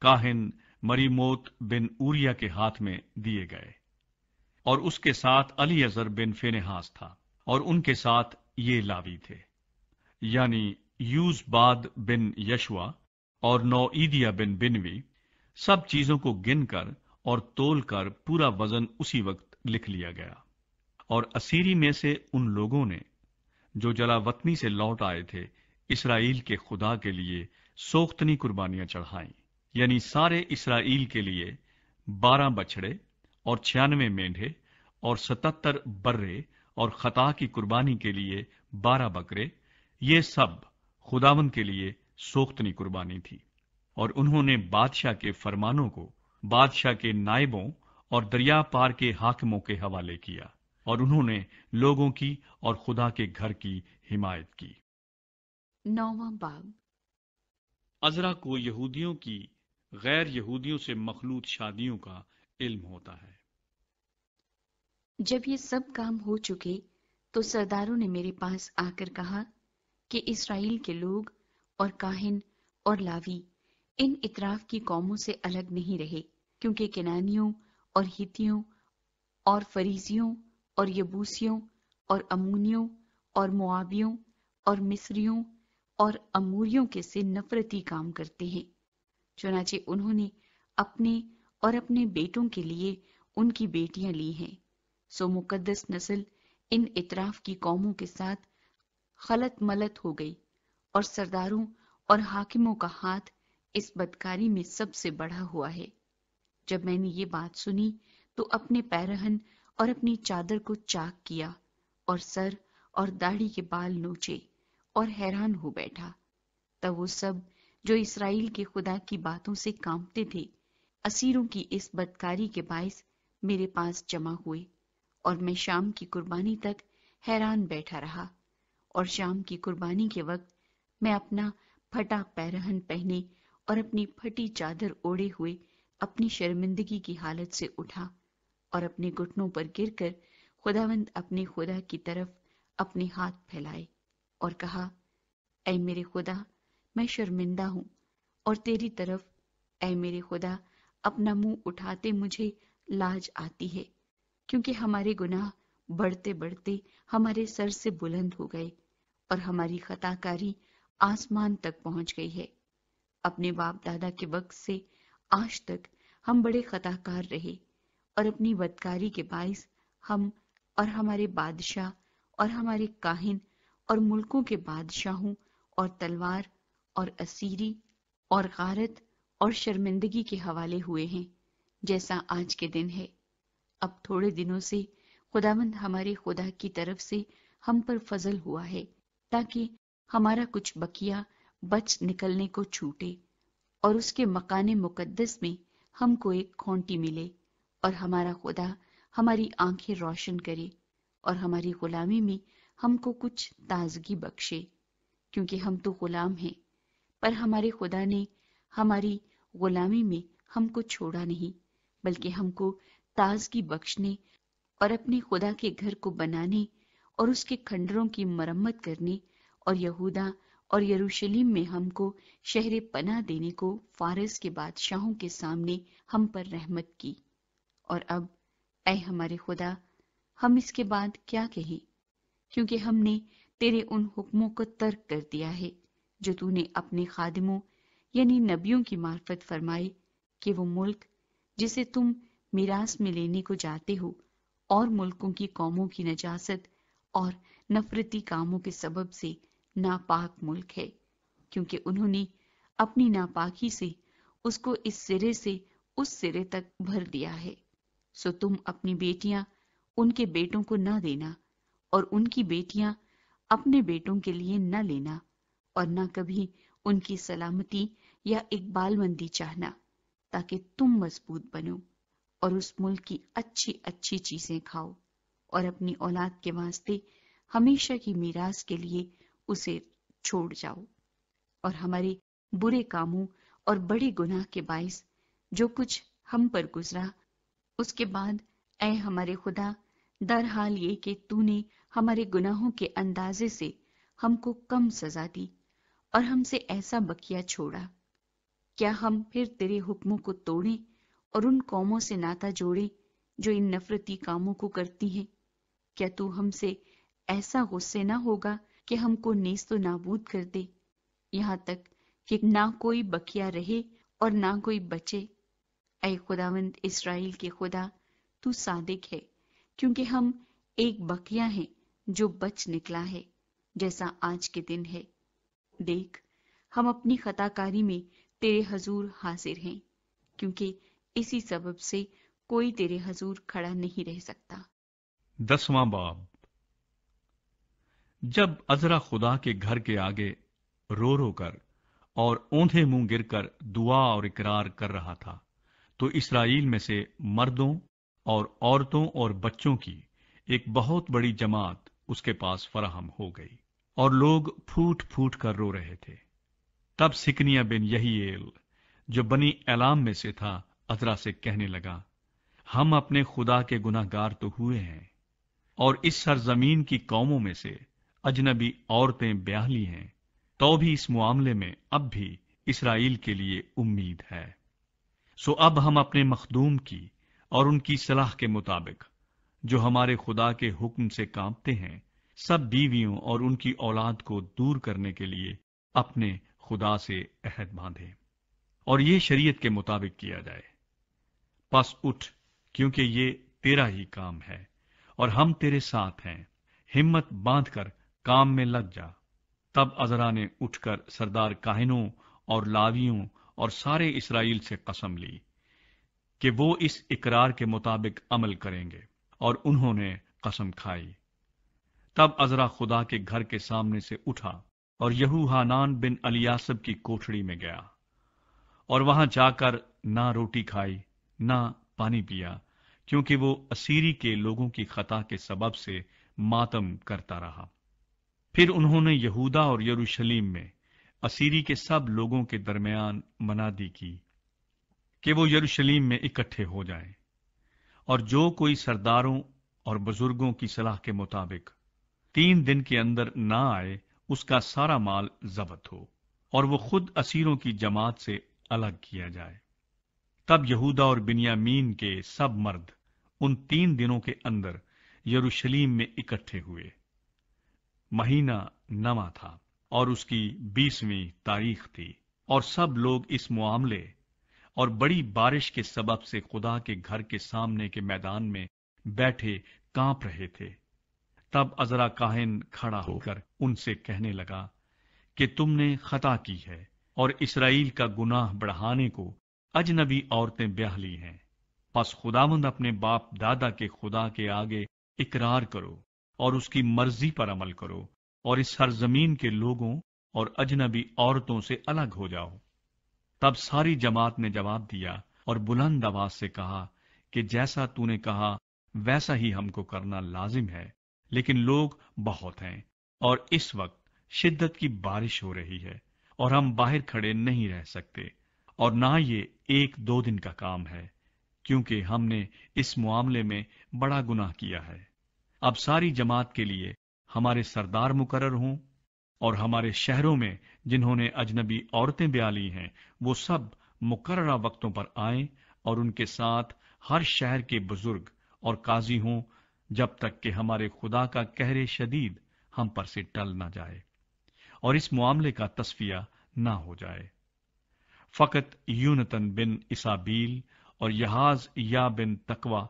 A: کاہن مریموت بن اوریا کے ہاتھ میں دیے گئے، اور اس کے ساتھ الیعزر بن فینہاس تھا، اور ان کے ساتھ یہ لاوی تھے، یعنی یوز باد بن یشوا اور نوعیدیا بن بنوی۔ سب چیزوں کو گن کر اور تول کر پورا وزن اسی وقت لکھ لیا گیا، اور اسیری میں سے ان لوگوں نے جو جلا وطنی سے لوٹ آئے تھے اسرائیل کے خدا کے لیے سوختنی قربانیاں چڑھائیں، یعنی سارے اسرائیل کے لیے 12 بچھڑے اور 96 مینڈھے اور 77 برے، اور خطا کی قربانی کے لیے 12 بکرے، یہ سب خداوند کے لیے سوختنی قربانی تھی۔ اور انہوں نے بادشاہ کے فرمانوں کو بادشاہ کے نائبوں اور دریا پار کے حاکموں کے حوالے کیا، اور انہوں نے لوگوں کی اور خدا کے گھر کی حمایت کی۔
B: 9واں باب۔
A: عذرا کو یہودیوں کی غیر یہودیوں سے مخلوط شادیوں کا علم ہوتا ہے۔
B: جب یہ سب کام ہو چکے تو سرداروں نے میرے پاس آ کر کہا کہ اسرائیل کے لوگ اور کاہن اور لاوی ان اطراف کی قوموں سے الگ نہیں رہے، کیونکہ کنانیوں اور ہتیوں اور فریزیوں اور یبوسیوں اور امونیوں اور موابیوں اور مصریوں اور اموریوں کے سے نفرتی کام کرتے ہیں۔ چنانچہ انہوں نے اپنے اور اپنے بیٹوں کے لیے ان کی بیٹیاں لی ہیں، سو مقدس نسل ان اطراف کی قوموں کے ساتھ خلط ملط ہو گئی، اور سرداروں اور حاکموں کا ہاتھ اس بدکاری میں سب سے بڑھا ہوا ہے۔ جب میں نے یہ بات سنی تو اپنے پیرہن اور اپنی چادر کو چاک کیا، اور سر اور داڑھی کے بال نوچے، اور حیران ہو بیٹھا۔ تب وہ سب جو اسرائیل کے خدا کی باتوں سے کانپتے تھے اسیروں کی اس بدکاری کے باعث میرے پاس جمع ہوئے، اور میں شام کی قربانی تک حیران بیٹھا رہا۔ اور شام کی قربانی کے وقت میں اپنا پھٹا پیرہن پہنے اور اپنی پھٹی چادر اوڑے ہوئے اپنی شرمندگی کی حالت سے اٹھا، اور اپنے گھٹنوں پر گر کر خداوند اپنے خدا کی طرف اپنے ہاتھ پھیلائے اور کہا، اے میرے خدا، میں شرمندہ ہوں، اور تیری طرف اے میرے خدا اپنا منہ اٹھاتے مجھے لاج آتی ہے، کیونکہ ہمارے گناہ بڑھتے بڑھتے ہمارے سر سے بلند ہو گئے، اور ہماری خطا کاری آسمان تک پہنچ گئی ہے۔ اپنے باپ دادا کے وقت سے آج تک ہم بڑے خطا کار رہے، اور اپنی بدکاری کے باعث ہم اور ہمارے بادشاہ اور ہمارے کاہن اور ملکوں کے بادشاہوں اور تلوار اور اسیری اور غارت اور شرمندگی کے حوالے ہوئے ہیں، جیسا آج کے دن ہے۔ اب تھوڑے دنوں سے خداوند ہمارے خدا کی طرف سے ہم پر فضل ہوا ہے، تاکہ ہمارا کچھ بقیہ بچ نکلنے کو چھوٹے، اور اس کے مکان مقدس میں ہم کو ایک کھونٹی ملے، اور ہمارا خدا ہماری آنکھیں روشن کرے اور ہماری غلامی میں ہم کو کچھ تازگی بخشے، کیونکہ ہم تو غلام ہیں، پر ہمارے خدا نے ہماری غلامی میں ہم کو چھوڑا نہیں، بلکہ ہم کو تازگی بخشنے اور اپنے خدا کے گھر کو بنانے اور اس کے کھنڈروں کی مرمت کرنے اور یہودا اور یروشلم میں ہم کو شہر پناہ دینے کو فارس کے بادشاہوں کے سامنے ہم پر رحمت کی۔ اور اب اے ہمارے خدا، ہم اس کے بعد کیا کہیں، کیونکہ ہم نے تیرے ان حکموں کو ترک کر دیا ہے جو تو نے اپنے خادموں یعنی نبیوں کی معرفت فرمائے کہ وہ ملک جسے تم میراث میں لینے کو جاتے ہو اور ملکوں کی قوموں کی نجاست اور نفرتی کاموں کے سبب سے ناپاک ملک ہے، کیونکہ انہوں نے اپنی ناپاکی سے اس کو اس سرے سے اس سرے تک بھر دیا ہے۔ سو تم اپنی بیٹیاں ان کے بیٹوں کو نہ دینا اور ان کی بیٹیاں اپنے بیٹوں کے لیے نہ لینا، اور نہ کبھی ان کی سلامتی یا اقبال مندی چاہنا، تاکہ تم مضبوط بنو اور اس ملک کی اچھی اچھی چیزیں کھاؤ اور اپنی اولاد کے واسطے ہمیشہ کی میراث کے لیے اسے چھوڑ جاؤ۔ اور ہمارے برے کاموں اور بڑے گناہ کے باعث جو کچھ ہم پر گزرا، اس کے بعد اے ہمارے خدا، در حال یہ کہ تو نے ہمارے گناہوں کے اندازے سے ہم کو کم سزا دی اور ہم سے ایسا بقیہ چھوڑا، کیا ہم پھر تیرے حکموں کو توڑیں اور ان قوموں سے ناتا جوڑیں جو ان نفرتی کاموں کو کرتی ہیں؟ کیا تو ہم سے ایسا غصے نہ ہوگا کہ ہم کو نیست و نابود کر دے، یہاں تک کہ نہ کوئی بقیہ رہے اور نہ کوئی بچے؟ اے خداوند اسرائیل کے خدا، تو صادق ہے، کیونکہ ہم ایک بقیہ ہیں جو بچ نکلا ہے، جیسا آج کے دن ہے۔ دیکھ، ہم اپنی خطا کاری میں تیرے حضور حاضر ہیں، کیونکہ اسی سبب سے کوئی تیرے حضور کھڑا نہیں رہ سکتا۔
A: 10واں باب۔ جب عزرا خدا کے گھر کے آگے رو رو کر اور اوندھے منہ گر کر دعا اور اقرار کر رہا تھا، تو اسرائیل میں سے مردوں اور عورتوں اور بچوں کی ایک بہت بڑی جماعت اس کے پاس فراہم ہو گئی، اور لوگ پھوٹ پھوٹ کر رو رہے تھے۔ تب سکنیہ بن یحییل جو بنی ایلام میں سے تھا عزرا سے کہنے لگا، ہم اپنے خدا کے گناہ گار تو ہوئے ہیں، اور اس سرزمین کی قوموں میں سے اجنبی عورتیں بیاہ لی ہیں، تو بھی اس معاملے میں اب بھی اسرائیل کے لیے امید ہے۔ سو اب ہم اپنے مخدوم کی اور ان کی صلاح کے مطابق جو ہمارے خدا کے حکم سے کانپتے ہیں، سب بیویوں اور ان کی اولاد کو دور کرنے کے لیے اپنے خدا سے عہد باندھیں، اور یہ شریعت کے مطابق کیا جائے۔ پس اٹھ، کیونکہ یہ تیرا ہی کام ہے اور ہم تیرے ساتھ ہیں، ہمت باندھ کر کام میں لگ جا۔ تب عزرا نے اٹھ کر سردار کاہنوں اور لاویوں اور سارے اسرائیل سے قسم لی کہ وہ اس اقرار کے مطابق عمل کریں گے، اور انہوں نے قسم کھائی۔ تب عزرا خدا کے گھر کے سامنے سے اٹھا اور یہوحانان بن الیاسب کی کوٹھڑی میں گیا، اور وہاں جا کر نہ روٹی کھائی نہ پانی پیا، کیونکہ وہ اسیری کے لوگوں کی خطا کے سبب سے ماتم کرتا رہا۔ پھر انہوں نے یہودا اور یروشلم میں اسیری کے سب لوگوں کے درمیان منادی کی کہ وہ یروشلم میں اکٹھے ہو جائیں، اور جو کوئی سرداروں اور بزرگوں کی صلاح کے مطابق 3 دن کے اندر نہ آئے، اس کا سارا مال ضبط ہو، اور وہ خود اسیروں کی جماعت سے الگ کیا جائے۔ تب یہودا اور بنیامین کے سب مرد ان 3 دنوں کے اندر یروشلم میں اکٹھے ہوئے۔ مہینہ 9 تھا اور اس کی 20ویں تاریخ تھی، اور سب لوگ اس معاملے اور بڑی بارش کے سبب سے خدا کے گھر کے سامنے کے میدان میں بیٹھے کانپ رہے تھے۔ تب عزرا کاہن کھڑا ہو کر ان سے کہنے لگا کہ تم نے خطا کی ہے اور اسرائیل کا گناہ بڑھانے کو اجنبی عورتیں بیاہ لی ہیں۔ پس خداوند اپنے باپ دادا کے خدا کے آگے اقرار کرو اور اس کی مرضی پر عمل کرو، اور اس سرزمین کے لوگوں اور اجنبی عورتوں سے الگ ہو جاؤ۔ تب ساری جماعت نے جواب دیا اور بلند آواز سے کہا کہ جیسا تو نے کہا ویسا ہی ہم کو کرنا لازم ہے، لیکن لوگ بہت ہیں اور اس وقت شدت کی بارش ہو رہی ہے اور ہم باہر کھڑے نہیں رہ سکتے، اور نہ یہ 1-2 دن کا کام ہے، کیونکہ ہم نے اس معاملے میں بڑا گناہ کیا ہے۔ اب ساری جماعت کے لیے ہمارے سردار مقرر ہوں، اور ہمارے شہروں میں جنہوں نے اجنبی عورتیں بیاہ لی ہیں وہ سب مقررہ وقتوں پر آئیں، اور ان کے ساتھ ہر شہر کے بزرگ اور قاضی ہوں، جب تک کہ ہمارے خدا کا قہر شدید ہم پر سے ٹل نہ جائے اور اس معاملے کا تصفیہ نہ ہو جائے۔ فقط یونتن بن اسابیل اور یحاز یا بن تقوی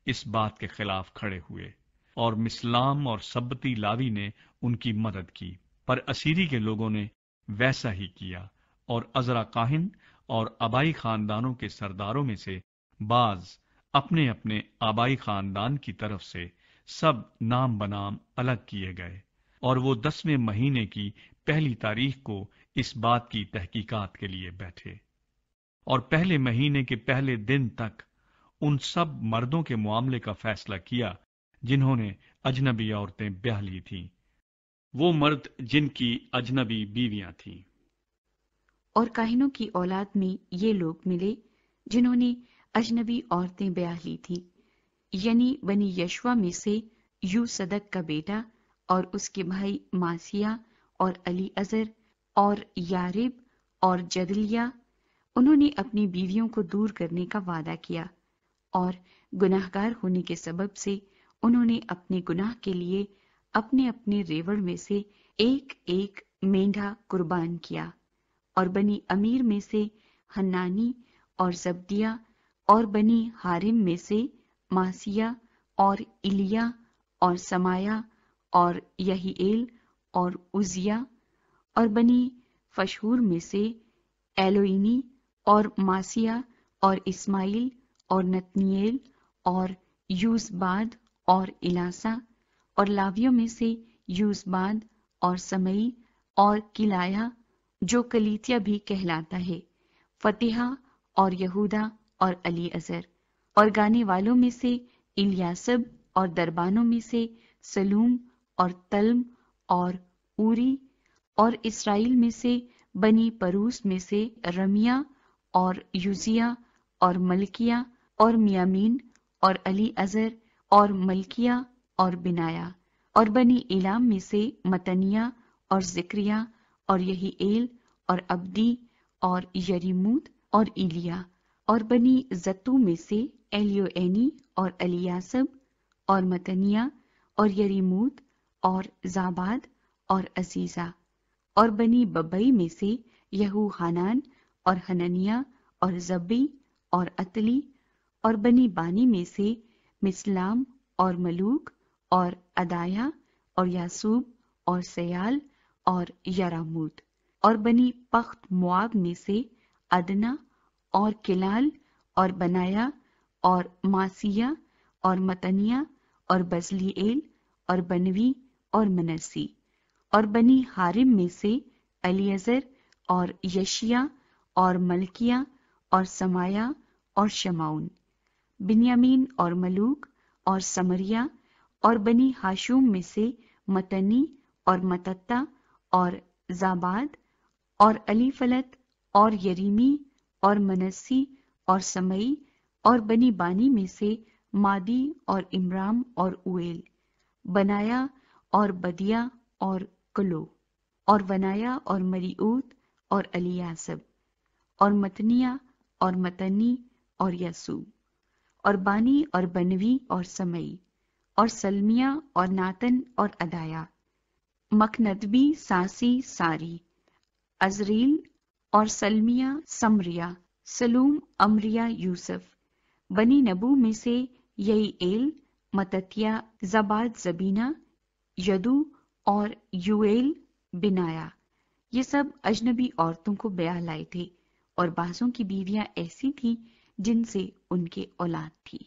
A: اس بات کے خلاف کھڑے ہوئے، اور مسلام اور سبتی لاوی نے ان کی مدد کی، پر اسیری کے لوگوں نے ویسا ہی کیا، اور عزرا کاہن اور آبائی خاندانوں کے سرداروں میں سے بعض اپنے اپنے آبائی خاندان کی طرف سے سب نام بنام الگ کیے گئے، اور وہ 10ویں مہینے کی پہلی تاریخ کو اس بات کی تحقیقات کے لیے بیٹھے، اور پہلے مہینے کے پہلے دن تک ان سب مردوں کے معاملے کا فیصلہ کیا جنہوں نے اجنبی عورتیں بیاہ لی تھیں، وہ مرد جن کی اجنبی بیویاں تھیں۔
B: اور کاہنوں کی اولاد میں یہ لوگ ملے جنہوں نے اجنبی عورتیں بیاہ لی تھیں، یعنی بنی یشوا میں سے یو صدق کا بیٹا اور اس کے بھائی ماسیہ اور علی ازر اور یارب اور جدلیہ۔ انہوں نے اپنی بیویوں کو دور کرنے کا وعدہ کیا، اور گناہگار ہونے کے سبب سے انہوں نے اپنے گناہ کے لیے اپنے اپنے ریوڑ میں سے ایک ایک مینڈھا قربان کیا، اور بنی امیر میں سے حنانی اور زبدیہ، اور بنی حارم میں سے ماسیہ اور ایلیا اور سمایا اور یہیئیل اور عزیہ، اور بنی فشہور میں سے ایلوئینی اور ماسیہ اور اسماعیل اور نتنیل اور یوزباد اور الاسا، اور لاویوں میں سے یوزباد اور سمئی اور کلایا جو کلیتیا بھی کہلاتا ہے، فتحہ اور یہودا اور علی ازر، اور گانے والوں میں سے الیاسب، اور دربانوں میں سے سلوم اور تلم اور اوری، اور اسرائیل میں سے بنی پروس میں سے رمیا اور یوزیہ اور ملکیہ اور میامین اور علی ازر اور ملکیہ اور بنایا، اور بنی ایلام میں سے متنیہ اور ذکریہ اور یہیئیل اور عبدی اور یریموت اور ایلیا، اور بنی زتو میں سے ایلیوئینی اور الیاسب اور متنیہ اور یریموت اور زاباد اور عزیزہ، اور بنی ببئی میں سے یہو حنان اور حننیہ اور زبی اور عتلی، اور بنی بانی میں سے مسلام اور ملوک اور ادایا اور یاسوب اور سیال اور یراموت، اور بنی پخت مواب میں سے ادنا اور کلال اور بنایا اور ماسیہ اور متنیہ اور بزلیئیل اور بنوی اور منسی، اور بنی حارم میں سے الیعزر اور یشیا اور ملکیہ اور سمایا اور شمعون، بنیامین اور ملوک اور سمریہ، اور بنی ہاشوم میں سے متنی اور متتا اور زاباد اور علی فلت اور یریمی اور منسی اور سمئی، اور بنی بانی میں سے مادی اور امرام اور اویل، بنایا اور بدیہ اور کلو، اور بنایا اور مریعوت اور الیاسب، اور متنیہ اور متنی اور یسوع، اور بانی اور بنوی اور سمئی، اور سلمیہ اور ناتن اور ادایا، مکندبی ساسی ساری، عزریل اور سلمیہ سمریہ، سلوم امریہ یوسف، بنی نبو میں سے یعیل، متتیہ، زباد زبینہ، یدو اور یویل بنایا۔ یہ سب اجنبی عورتوں کو بیاہ لائے تھے، اور بعضوں کی بیویاں ایسی تھیں جن سے ان کے اولاد تھی۔